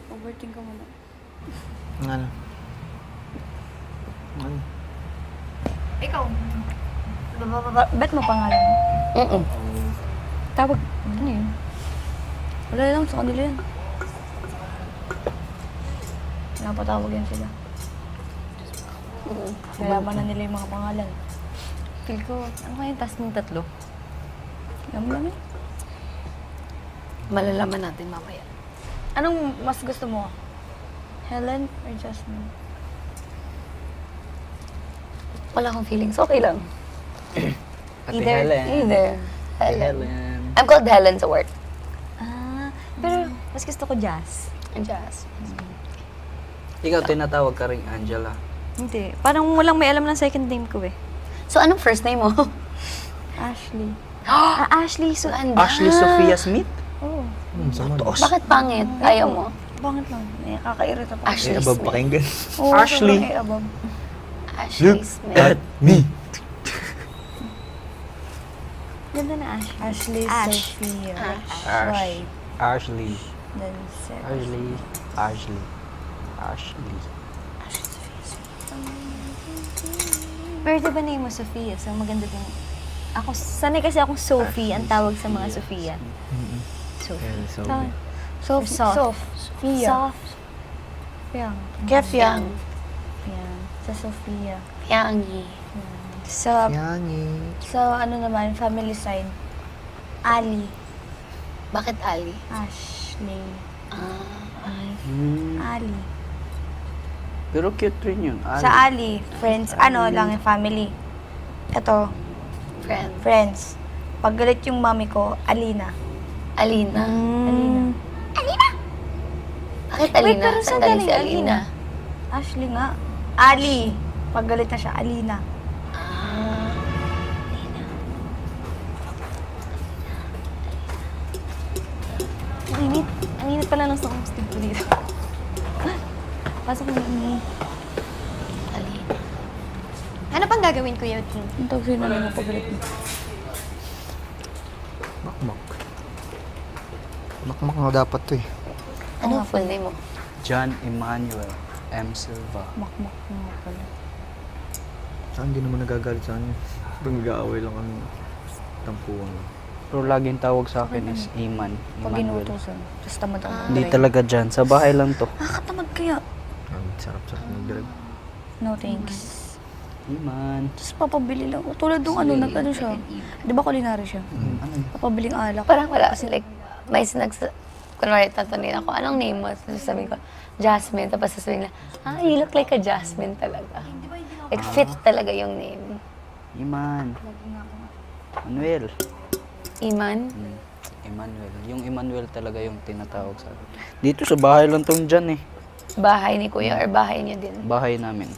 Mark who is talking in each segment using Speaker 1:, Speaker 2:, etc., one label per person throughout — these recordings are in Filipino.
Speaker 1: Overthink ka muna.
Speaker 2: Ano? Ano?
Speaker 1: Ikaw. Bet mo pangalan mo? Tawag. Ano yun? Wala lang sa kanila yan. Napatawag yan sila. Nalaman na nila yung mga pangalan.
Speaker 3: Feel ko, ano kaya yung task mong tatlo?
Speaker 1: Alam namin.
Speaker 3: Malalaman natin mamaya.
Speaker 1: Anong mas gusto mo? Helen or Jasmine?
Speaker 3: Wala akong feelings, okay lang.
Speaker 2: Ate Helen.
Speaker 3: Either.
Speaker 2: Ate
Speaker 3: Helen.
Speaker 2: Helen.
Speaker 3: I'm called Helen sa work.
Speaker 1: Pero mas gusto ko Jazz.
Speaker 3: Jazz.
Speaker 2: Ikaw tinatawag ka rin Angela.
Speaker 1: Hindi. Parang walang may alam ng second name ko eh.
Speaker 3: So, anong first name mo?
Speaker 1: Ashley. Ashley. So,
Speaker 2: Ashley Sophia Smith?
Speaker 1: Oo.
Speaker 3: Bakit pangit? Ayaw mo?
Speaker 1: Bakit lang? Nakakairita pa.
Speaker 3: Ashley
Speaker 2: Eh, above
Speaker 3: Smith.
Speaker 2: pakinggan.
Speaker 1: Oo,
Speaker 2: Ashley.
Speaker 1: sobrang above.
Speaker 3: Ashley Smith.
Speaker 2: At me.
Speaker 1: Ganda na Ashley. Ashley Sophia.
Speaker 2: Ash. Ashley.
Speaker 1: Then Sarah.
Speaker 2: Ashley. Ashley. Ashley.
Speaker 1: Pero diba name mo Sophia? So maganda din. Ako, sanay kasi akong Sophie ang tawag sa mga Sophia. Sophie.
Speaker 2: So,
Speaker 1: Soft. Soft. Sophia. Soft. Yang.
Speaker 3: Kefyang.
Speaker 1: Yan. Sa Sophia.
Speaker 3: Yangi.
Speaker 1: Sa,
Speaker 2: Yangi.
Speaker 1: sa ano naman, family side. Ali.
Speaker 3: Bakit Ali?
Speaker 1: Ashley.
Speaker 2: Hmm.
Speaker 1: Ali.
Speaker 2: Pero cute rin yun.
Speaker 1: Sa Ali, friends, ano lang yung family. Ito,
Speaker 3: Friend.
Speaker 1: friends. Pag galit yung mami ko, Alina.
Speaker 3: Alina.
Speaker 1: Alina.
Speaker 3: Bakit
Speaker 1: Wait,
Speaker 3: Alina?
Speaker 1: pero
Speaker 3: Saan
Speaker 1: saan
Speaker 3: galing si
Speaker 1: galing
Speaker 3: Alina?
Speaker 1: Ashley nga. Ali. Pag galit na siya, Alina.
Speaker 3: Ang init. Ang init pala ng sound stick ko dito.
Speaker 1: Pasok mo ni.
Speaker 3: Alina. Ano pang gagawin ko yun?
Speaker 1: Ang tawag sa'yo na lang pag galit mo.
Speaker 2: Makmak. Makmak nga dapat to eh.
Speaker 3: Ano full name mo?
Speaker 2: John Emmanuel M. Silva.
Speaker 1: Makmak nga pala.
Speaker 4: Saan hindi naman nagagalit sa akin. Pag nag-aaway lang kami, tampuan lang.
Speaker 2: Pero laging tawag sa akin is Iman.
Speaker 1: Pag
Speaker 2: Emmanuel.
Speaker 1: inutusan. Tapos tamad ako.
Speaker 2: Hindi talaga dyan. Sa bahay lang to.
Speaker 1: Nakakatamad kaya.
Speaker 4: Ang sarap-sarap mag-drive.
Speaker 1: No thanks.
Speaker 2: Iman.
Speaker 1: Tapos papabili lang. Tulad nung ano, nag-ano siya. Di ba kulinary siya?
Speaker 2: Ano yun?
Speaker 1: Papabiling alak.
Speaker 3: Parang wala. Like, may kunwari tatanungin ako, anong name mo? Tapos sabihin ko, Jasmine. Tapos sasabihin nila, you look like a Jasmine talaga. Like, fit talaga yung name.
Speaker 2: Iman. Manuel.
Speaker 3: Iman?
Speaker 2: Emmanuel. Yung Emmanuel talaga yung tinatawag sa akin. Dito sa bahay lang tong dyan eh.
Speaker 3: Bahay ni Kuya or bahay niyo din?
Speaker 2: Bahay namin.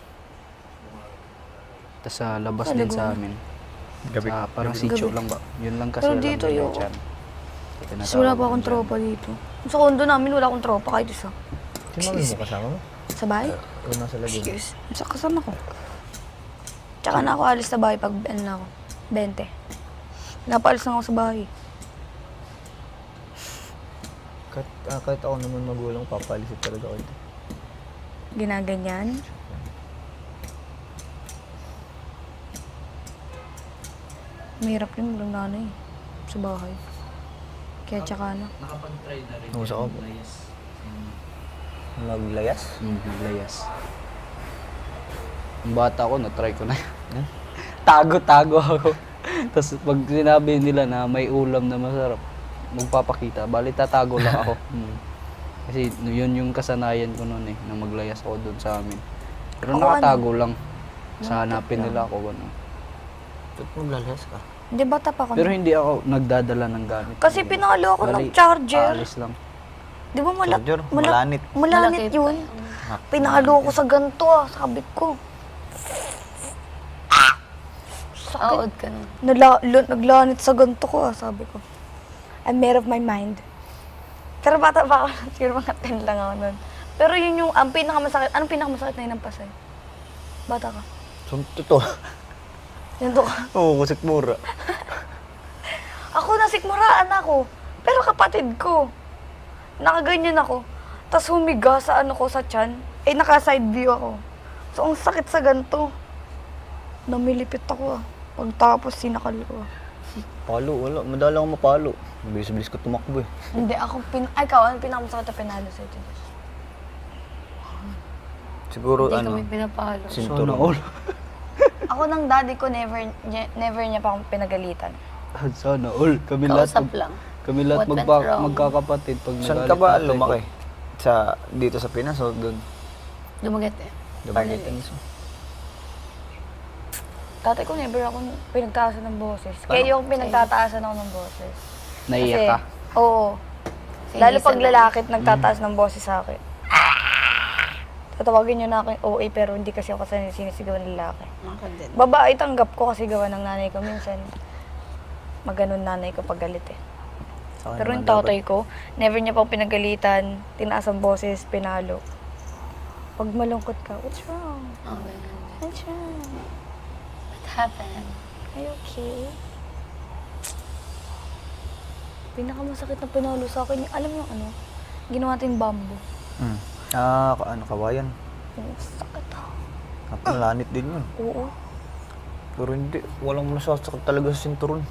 Speaker 2: Tapos sa labas din sa amin.
Speaker 4: Gabi.
Speaker 2: Sa parang sitio lang ba? Yun lang kasi
Speaker 1: Pero
Speaker 2: alam
Speaker 1: dito
Speaker 2: nila
Speaker 1: yun.
Speaker 2: dyan.
Speaker 1: Tapos wala pa akong tropa dito. Sa kondo namin, wala akong tropa kahit isa.
Speaker 4: Sino mo kasama mo?
Speaker 1: Sa bahay?
Speaker 4: Ikaw nasa lagay.
Speaker 1: Excuse. Sa kasama ko. Tsaka na ako alis sa bahay pag ano na ako. 20. Napaalis na ako sa bahay.
Speaker 4: Kahit ako naman magulang, papalisit talaga ako ito.
Speaker 1: Ginaganyan. Mahirap din walang nanay sa bahay. Kaya tsaka na.
Speaker 2: Nakapag-try na rin.
Speaker 4: Umusta ako? Maglayas?
Speaker 2: Layas. Ang bata ko, na-try ko na. Tago-tago ako. Tapos pag sinabi nila na may ulam na masarap, magpapakita. Bali, tatago lang ako. Kasi yun yung kasanayan ko noon eh, na maglayas ako doon sa amin. Pero
Speaker 1: Ako
Speaker 2: nakatago lang. Sa hanapin nila ako. Ano.
Speaker 4: Ba't maglalayas ka?
Speaker 1: Hindi, bata pa ako.
Speaker 2: Pero hindi ako nagdadala ng gamit.
Speaker 1: Kasi pinalo ako ng
Speaker 2: Bali,
Speaker 1: charger.
Speaker 2: Aalis lang.
Speaker 1: Di ba
Speaker 4: Charger? Malanit.
Speaker 1: Malanit
Speaker 3: Malaki
Speaker 1: yun.
Speaker 3: pa.
Speaker 1: Pinalo ako sa ganito sabi ko.
Speaker 3: Aod ka na.
Speaker 1: Naglanit sa ganito ko sabi ko. I'm made of my mind. Pero bata pa ako, siguro mga 10 lang ako nun. Pero yun yung, ang pinakamasakit, anong pinakamasakit na inampasay? Bata ka.
Speaker 4: Totoo.
Speaker 1: Yun to ka.
Speaker 4: Oo, kusik mura.
Speaker 1: Ako nasikmuraan ako. Pero kapatid ko. nakaganyan ako. Tapos humiga sa ano ko sa tiyan. Eh, naka-side view ako. So, ang sakit sa ganito. Namilipit ako ah. Pagtapos, sinakal ko.
Speaker 4: Palo, wala. Madala akong mapalo. Bilis-bilis ko tumakbo eh.
Speaker 1: Hindi, ako ay, ikaw, ano pinakamasakit na pinalo sa ito?
Speaker 4: Siguro
Speaker 3: Hindi
Speaker 4: ano,
Speaker 3: kami pinapalo.
Speaker 2: Sana
Speaker 4: sinturon.
Speaker 2: all.
Speaker 1: Ako ng daddy ko, never niya pa akong pinagalitan.
Speaker 2: Sana all. Kami lahat,
Speaker 3: Kausap lang.
Speaker 2: kami lahat
Speaker 3: What went wrong?
Speaker 2: magkakapatid pag
Speaker 4: Saan
Speaker 2: nagalit
Speaker 4: ka ba
Speaker 2: tatay ko.
Speaker 4: lumaki? Dito sa Pinas o doon?
Speaker 3: Dumagat eh.
Speaker 4: Dumaguete
Speaker 3: Parang-
Speaker 4: mismo.
Speaker 1: Tatay ko, never ako pinagtaasan ng boses. Kaya yung pinagtataasan ako ng boses.
Speaker 2: Naiyak ka?
Speaker 1: Oo.
Speaker 3: Kasi
Speaker 1: Lalo
Speaker 3: hindi
Speaker 1: pag
Speaker 3: sanay.
Speaker 1: lalaki at nagtataas ng boses sa akin. Tatawagin niyo na ako yung OA pero hindi kasi ako sanay sinisigawan ng lalaki.
Speaker 3: Ako din.
Speaker 1: Babae tanggap ko kasi gawa ng nanay ko. Minsan, maganon nanay ko pag galit eh.
Speaker 4: Sa akin
Speaker 1: Pero yung
Speaker 4: naman
Speaker 1: tatay ko, never niya pa ako pinagalitan, tinaas ang boses, pinalo. Pag malungkot ka, what's wrong?
Speaker 3: Okay.
Speaker 1: What's wrong?
Speaker 3: What happened?
Speaker 1: Are you okay? Pinakamasakit na pinalo sa akin, alam mo ano? Ginawa natin bamboo.
Speaker 4: Ano, kawayan.
Speaker 1: Ang sakit ah.
Speaker 4: Napalanit din yun.
Speaker 1: Oo.
Speaker 4: Pero hindi, walang masasakit talaga sa sinturon.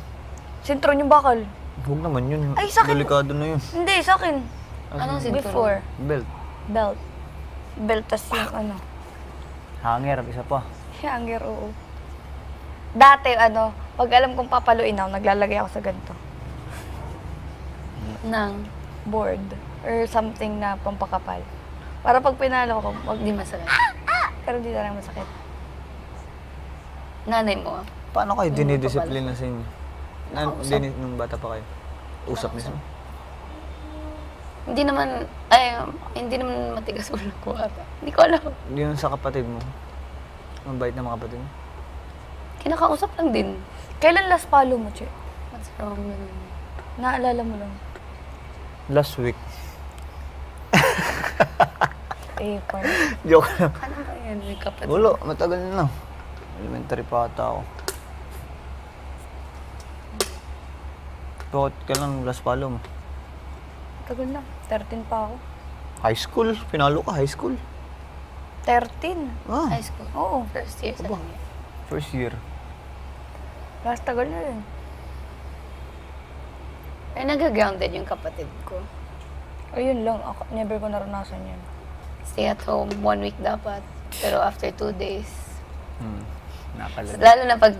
Speaker 1: Sintron yung bakal.
Speaker 4: Huwag naman yun.
Speaker 1: Ay, sa akin-
Speaker 4: Delikado na yun.
Speaker 1: Hindi, sa akin.
Speaker 3: Anong sinturon?
Speaker 1: Before.
Speaker 4: Belt.
Speaker 1: Belt. Belt, tas yung ano.
Speaker 4: Hanger, isa pa.
Speaker 1: Hanger, oo. Dati, ano, pag alam kong papaluin ako, naglalagay ako sa ganito.
Speaker 3: Nang
Speaker 1: Board. Or something na pampakapal. Para pag pinalo ko, wag
Speaker 3: hindi masakit.
Speaker 1: pero di na lang masakit.
Speaker 3: Nanay mo.
Speaker 4: Paano kayo
Speaker 3: Yung
Speaker 4: dinidisiplina sa inyo? Nung bata pa kayo? Usap mismo?
Speaker 3: Hindi naman matigas ulo ko ata. Hindi ko alam.
Speaker 4: Yun sa kapatid mo. Mabait na mga kapatid mo.
Speaker 3: Kinakausap lang din.
Speaker 1: Kailan last palo mo, Che?
Speaker 3: What's wrong with me?
Speaker 1: Naalala mo lang.
Speaker 4: Last week.
Speaker 1: Eh, paano?
Speaker 4: Joke lang.
Speaker 3: Ano ba yan? May kapatid.
Speaker 4: Wala, matagal na. Elementary pa ata ako. Bakit ka lang last follow mo?
Speaker 1: Tagal na. 13 pa ako.
Speaker 4: High school? Pinalo ka, high school?
Speaker 1: 13?
Speaker 4: Ah,
Speaker 3: High school.
Speaker 1: Oo.
Speaker 3: First year sa kanya.
Speaker 4: first year.
Speaker 1: Last tagal na rin.
Speaker 3: Ay, nag-grounded yung kapatid ko.
Speaker 1: Ayun lang. Ako, never ko naranasan yan.
Speaker 3: Stay at home 1 week dapat. Pero after 2 days.
Speaker 4: Nakala.
Speaker 3: Lalo na pag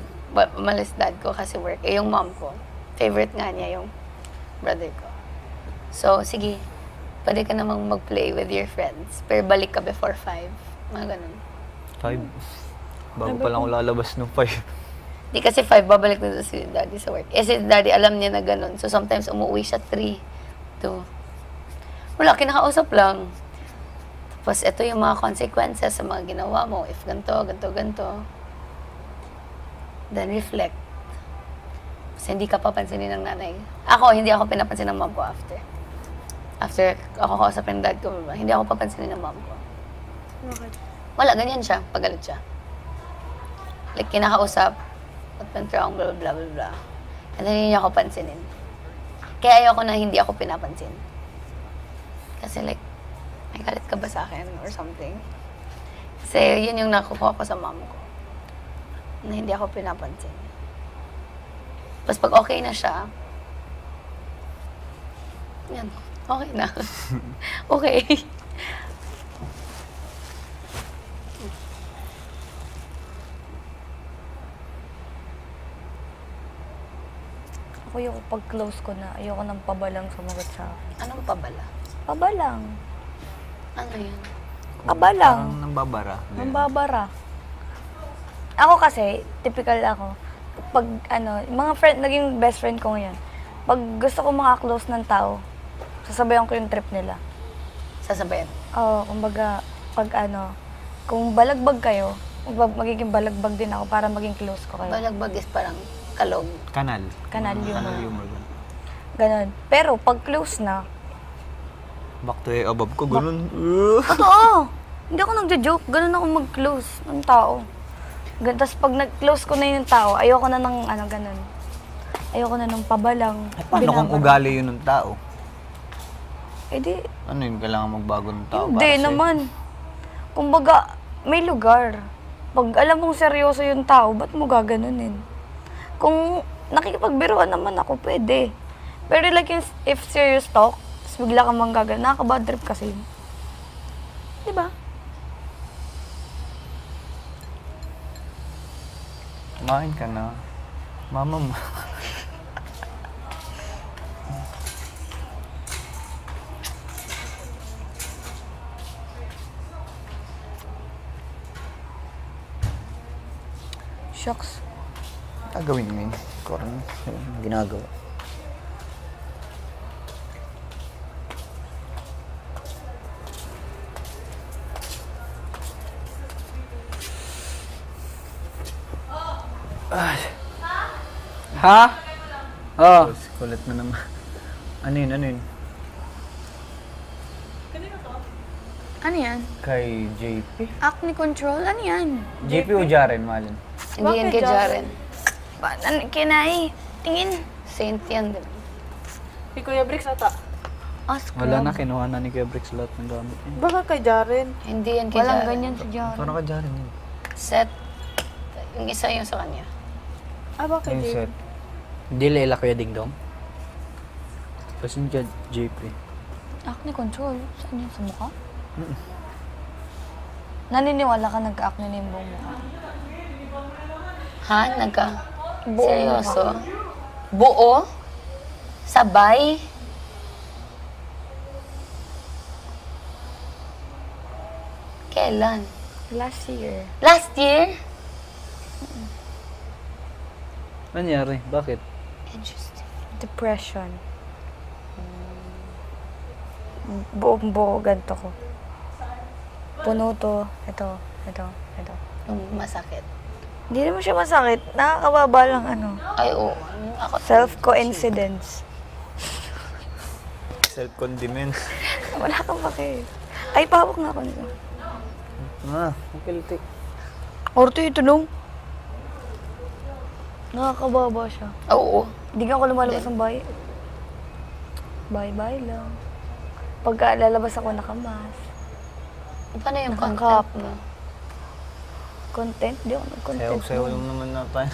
Speaker 3: umalis dad ko kasi work. Eh, yung mom ko. Favorite nga niya yung brother ko. So, sige. Pwede ka namang mag-play with your friends. Pero balik ka before 5. Mga ganun.
Speaker 4: 5. Bago pa lang ako lalabas nung 5.
Speaker 3: Di kasi 5, babalik na si daddy sa work. Eh, si daddy alam niya na ganun. So, sometimes umuwi siya 3, 2. Wala, kinakausap lang. Tapos, ito yung mga consequences sa mga ginawa mo. If ganito, ganito, ganito. Then, reflect. Kasi hindi ka papansinin ng nanay. Ako, hindi ako pinapansin ng mom ko after. After ako kausapin ng dad ko, hindi ako papansinin ng mom ko.
Speaker 1: Bakit?
Speaker 3: Wala, ganyan siya. Pagalit siya. Like, kinakausap, what went wrong, blah, blah, blah, blah. And then, hindi niya ako pansinin. Kaya ayoko na hindi ako pinapansin. Kasi like, may galit ka ba sa akin or something? Kasi yun yung nakukuha ko sa mom ko. Na hindi ako pinapansin. Tapos pag okay na siya, yan, okay na. Okay.
Speaker 1: Ako yung pag close ko na, ayoko nang pabalang sumagot sa akin.
Speaker 3: Anong pabala?
Speaker 1: Pabalang.
Speaker 3: Ano yun?
Speaker 1: Pabalang.
Speaker 4: Parang nambabara.
Speaker 1: Mambabara. Ako kasi, typical ako. Pag ano, mga friend, naging best friend ko ngayon. Pag gusto ko makaklose ng tao, sasabayan ko yung trip nila.
Speaker 3: Sasabayan.
Speaker 1: Oo, kumbaga, pag ano, kung balagbag kayo, magiging balagbag din ako para maging close ko kayo.
Speaker 3: Balagbag is parang kalog.
Speaker 4: Kanal.
Speaker 1: Kanal humor.
Speaker 4: Kanal humor.
Speaker 1: Ganon. Pero pag close na,
Speaker 4: Back to above ko, ganun.
Speaker 1: totoo! Hindi ako nagja-joke. Ganon ako mag-close ng tao. Tapos pag nag-close ko na yung tao, ayoko na ng ano, ganon. Ayoko na ng pabalang.
Speaker 4: Paano kung
Speaker 1: binabara.
Speaker 4: ugali yun ng tao?
Speaker 1: Eh di,
Speaker 4: Ano yun? Kailangan magbago ng tao
Speaker 1: hindi naman. Kumbaga, may lugar. Pag alam mong seryoso yung tao, ba't mo gaganunin? Kung nakikipagbiruan naman ako, pwede. Pero like, if serious talk, tapos bigla ka mang gaganon, nakaka-bad trip kasi yun. Diba?
Speaker 4: Kumain ka na. Mama mo.
Speaker 1: Shucks.
Speaker 4: Gagawin mo yun. Corn. Ginagawa.
Speaker 2: Ha? Oh.
Speaker 4: Kulit na naman. Ano yun? Ano yun?
Speaker 1: Ano yan?
Speaker 4: Kay JP?
Speaker 1: Acne control? Ano yan?
Speaker 4: JP o Jaren, Malin?
Speaker 3: Hindi yan kay Jaren.
Speaker 1: Kinay. Tingin.
Speaker 3: Saint yan, di ba?
Speaker 5: Si Kuya Brix ata.
Speaker 1: Scrub.
Speaker 2: Wala na, kinuha na ni Kebrix lahat ng gamit niya.
Speaker 5: Baka kay Jaren.
Speaker 3: Hindi yan kay
Speaker 1: Walang
Speaker 3: Jaren.
Speaker 1: ganyan si John.
Speaker 4: Parang ka Jaren yun.
Speaker 3: Set. Yung isa yung sa kanya.
Speaker 5: Baka
Speaker 4: Yung
Speaker 5: kay
Speaker 4: set.
Speaker 2: Hindi lela Kuya Ding Dong? Kasi yung JP.
Speaker 1: Acne control? Saan yan? Sa mukha? Naniniwala ka nagka-acne na yung buong mukha?
Speaker 3: Ha?
Speaker 1: Buo
Speaker 3: Seryoso? Buo? Sabay? Kailan?
Speaker 1: Last year.
Speaker 3: Last year?
Speaker 2: Nangyari? Bakit?
Speaker 3: Interesting.
Speaker 1: Depression. Buong buo ganito ko. Puno to. Ito.
Speaker 3: Yung masakit.
Speaker 1: Hindi naman siya masakit. Nakakababa lang ano.
Speaker 3: Ay, oo. Ako.
Speaker 1: Self-coincidence.
Speaker 4: Self-condiment.
Speaker 1: Wala kang pake. Ay, pahawak nga ako nito.
Speaker 4: Ah, makiliti.
Speaker 1: Orto ito nung. Nakakababa siya.
Speaker 3: Oo.
Speaker 1: Hindi ka ako lumalabas ng bahay. Bye-bye lang. Pagka lalabas ako nakamas.
Speaker 3: Paano yung
Speaker 1: Nakakap.
Speaker 3: content mo?
Speaker 1: Content? Di ako nag-content.
Speaker 4: Sayaw-sayaw lang naman na tayo.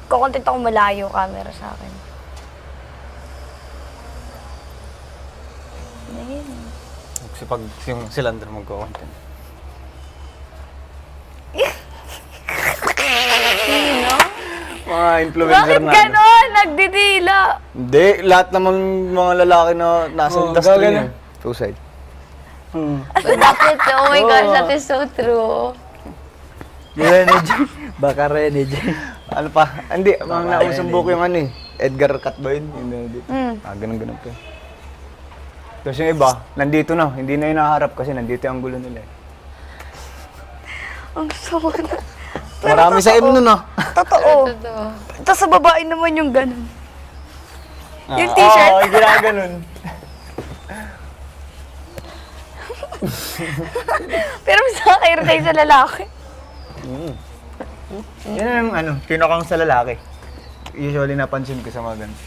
Speaker 1: Kukontent ako malayo camera sa akin. Ayun.
Speaker 4: Kasi pag yung silandro magko-content.
Speaker 1: Sino?
Speaker 4: Mga influencer
Speaker 1: Bakit
Speaker 4: na.
Speaker 1: ganon? Nagdidila.
Speaker 4: Hindi, lahat naman mga lalaki na nasa
Speaker 2: Oo,
Speaker 4: industry
Speaker 2: gagana.
Speaker 4: yun. Suicide.
Speaker 3: Bakit? Oh my gosh, that is so true.
Speaker 2: Rene J. Baka Rene J.
Speaker 4: Ano pa? Hindi, mga nausang book yung ano eh. Edgar Cat ba yun? Ganun-ganun pa. Tapos yung iba, nandito na. Hindi na yung naharap kasi nandito yung gulo nila eh.
Speaker 1: Ang sama na.
Speaker 4: Marami sa M nun ah.
Speaker 1: Totoo.
Speaker 3: Totoo.
Speaker 1: Tapos sa babae naman yung ganon. Yung t-shirt?
Speaker 4: Oo, ginaganon.
Speaker 1: Pero sa akin, tayo sa lalaki.
Speaker 4: Yan ang ano, pinakang sa lalaki. Usually napansin ko sa mga ganun.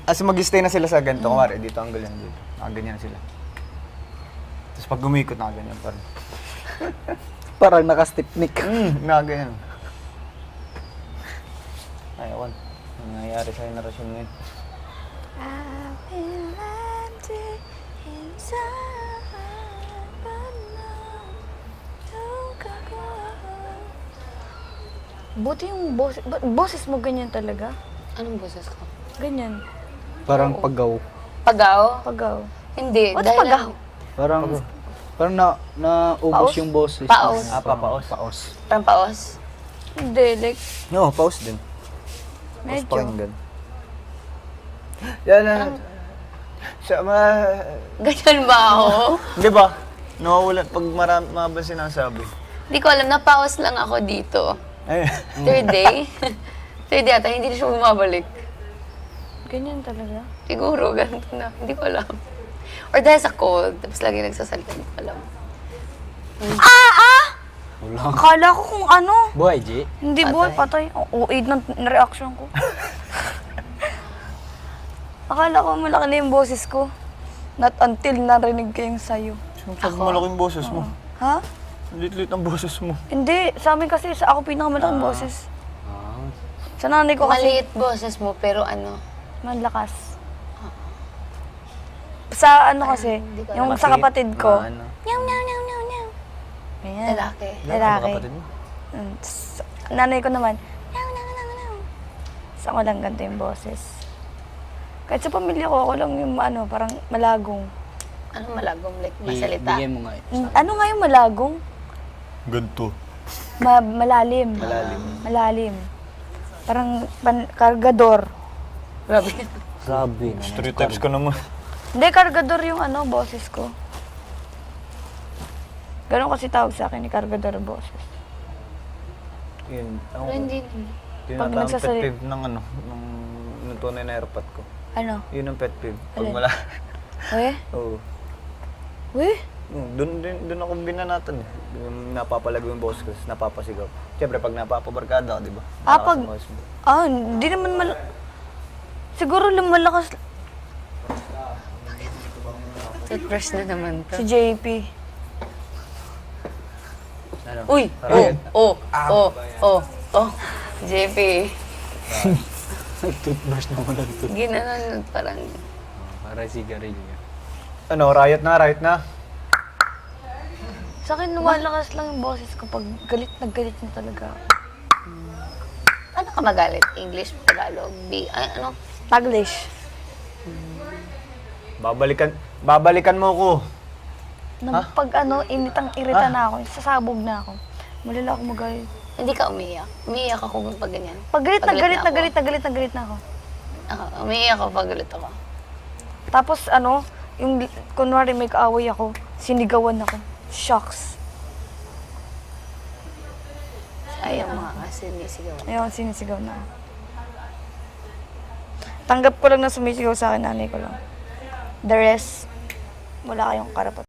Speaker 4: As mag-stay na sila sa ganito, kumari, dito ang ganyan dito. Ganyan sila. Tapos pag gumikot, nakaganyan pa rin.
Speaker 2: Parang nakastipnik.
Speaker 4: Nakaganyan. Ay, awan. Ano nangyayari sa henerasyon ngayon?
Speaker 1: Buti yung boses mo ganyan talaga.
Speaker 3: Anong boses ko?
Speaker 1: Ganyan.
Speaker 2: Parang pagaw.
Speaker 3: Pagaw?
Speaker 1: Pagaw.
Speaker 3: Hindi.
Speaker 1: What's
Speaker 3: dahil
Speaker 1: pagaw?
Speaker 2: Parang naubos
Speaker 1: Paos?
Speaker 2: yung boses.
Speaker 3: Paos.
Speaker 4: Papaos.
Speaker 2: Paos.
Speaker 3: Parang paos.
Speaker 1: Hindi, like,
Speaker 4: No, pause din. Pause
Speaker 1: medyo.
Speaker 4: pakinggan. Yan na.
Speaker 3: Ganyan ba ako?
Speaker 4: Di ba? Nawawala pag mabang sinasabi.
Speaker 3: Hindi ko alam, napaos lang ako dito.
Speaker 4: Ay,
Speaker 3: Third day? Third day ata, hindi na siya bumabalik.
Speaker 1: Ganyan talaga.
Speaker 3: Siguro, ganito na. Hindi ko alam. Or dahil sa cold, tapos lagi nagsasalita, hindi ko alam.
Speaker 1: Akala ko kung ano.
Speaker 2: Buhay, G.
Speaker 1: Hindi boy, patay. Oo, ng reaction ko. Akala ko malaki na yung boses ko. Not until narinig ko yung sayo.
Speaker 4: Sabi malaking boses mo.
Speaker 1: Ha?
Speaker 4: Lit-lit ang boses mo.
Speaker 1: Hindi. Sa amin kasi, ako pinakamalaking boses. Sa nanay ko kasi,
Speaker 3: Maliit boses mo, pero ano,
Speaker 1: malakas. Sa ano kasi,
Speaker 3: hindi ko
Speaker 1: yung
Speaker 3: alam.
Speaker 1: sa kapatid ko,
Speaker 2: Ano?
Speaker 1: nyaw, nyaw, nyaw, nyaw, nyaw. Ayan.
Speaker 3: lalaki.
Speaker 1: Lalaki.
Speaker 4: Kapatid mo?
Speaker 1: Nanay ko naman, nyaw, nyaw, nyaw, nyaw. Sa ako lang ganito yung boses. Kahit sa pamilya ko, ako lang yung ano, parang malagong.
Speaker 3: Ano malagom, like masalita.
Speaker 2: Bigay mo nga.
Speaker 1: Ano nga yung malagong?
Speaker 4: Ganto.
Speaker 1: Malalim.
Speaker 4: Malalim.
Speaker 1: Malalim. Parang kargador.
Speaker 3: Grabe.
Speaker 2: Grabe.
Speaker 4: Stereotypes ka naman.
Speaker 1: Hindi, kargador yung ano, boses ko. Ganon kasi tawag sa akin ni kargador boses.
Speaker 4: Yun.
Speaker 3: Pero hindi.
Speaker 4: Yun
Speaker 1: Pag
Speaker 4: ata ang pet
Speaker 1: nagsasali-
Speaker 4: peeve ng ano, ng tunay na airpot ko.
Speaker 1: Ano?
Speaker 4: Yun ang pet peeve. Pag
Speaker 1: Alin?
Speaker 4: wala.
Speaker 1: Eh?
Speaker 4: Oo.
Speaker 1: Uy?
Speaker 4: Doon ako binanatan eh. Yung napapalago yung boss ko, tapos napapasigaw. Siyempre, pag napapabarkada ako, di ba?
Speaker 1: Ah, pag-
Speaker 4: Nakakasama mo.
Speaker 1: Hindi naman siguro lumalakas
Speaker 3: Toothbrush na naman to.
Speaker 1: si JP.
Speaker 2: Ano?
Speaker 3: Uy! Oh! JP.
Speaker 2: Toothbrush na wala ito.
Speaker 3: Ginanon parang...
Speaker 2: Para sigarilyo.
Speaker 4: Ano, riot na.
Speaker 1: Sa akin lumalakas lang yung boses ko pag galit na talaga.
Speaker 3: Ano ka magalit? English, Tagalog, ano?
Speaker 1: Taglish.
Speaker 4: Babalikan mo ko.
Speaker 1: Pag ano, irita na ako, sasabog na ako. Malala ako magalit.
Speaker 3: Hindi ka umiiyak. Umiiyak ako pag ganyan.
Speaker 1: Pag galit na
Speaker 3: ako.
Speaker 1: galit na ako.
Speaker 3: Umiiyak ako pag galit ako.
Speaker 1: Tapos ano, yung kunwari may kaaway ako, sinigawan ako. Shocks.
Speaker 3: Ayaw mga sinisigaw.
Speaker 1: Ayun, sinisigaw na. Tanggap ko lang na sumisigaw sa akin, nanay ko lang. The rest, wala kayong karapat.